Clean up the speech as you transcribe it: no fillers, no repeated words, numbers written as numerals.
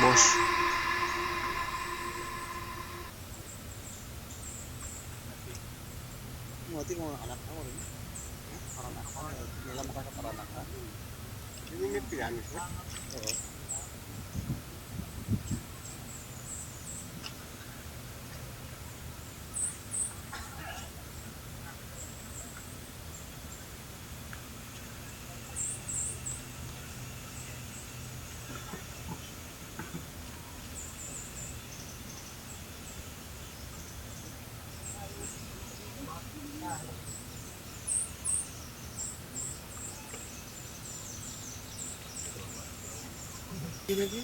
boss. Mati ko anak ako rin. Parang ako, nila makakaparanak ka. Hindi may piano siya. Oo. Lagi?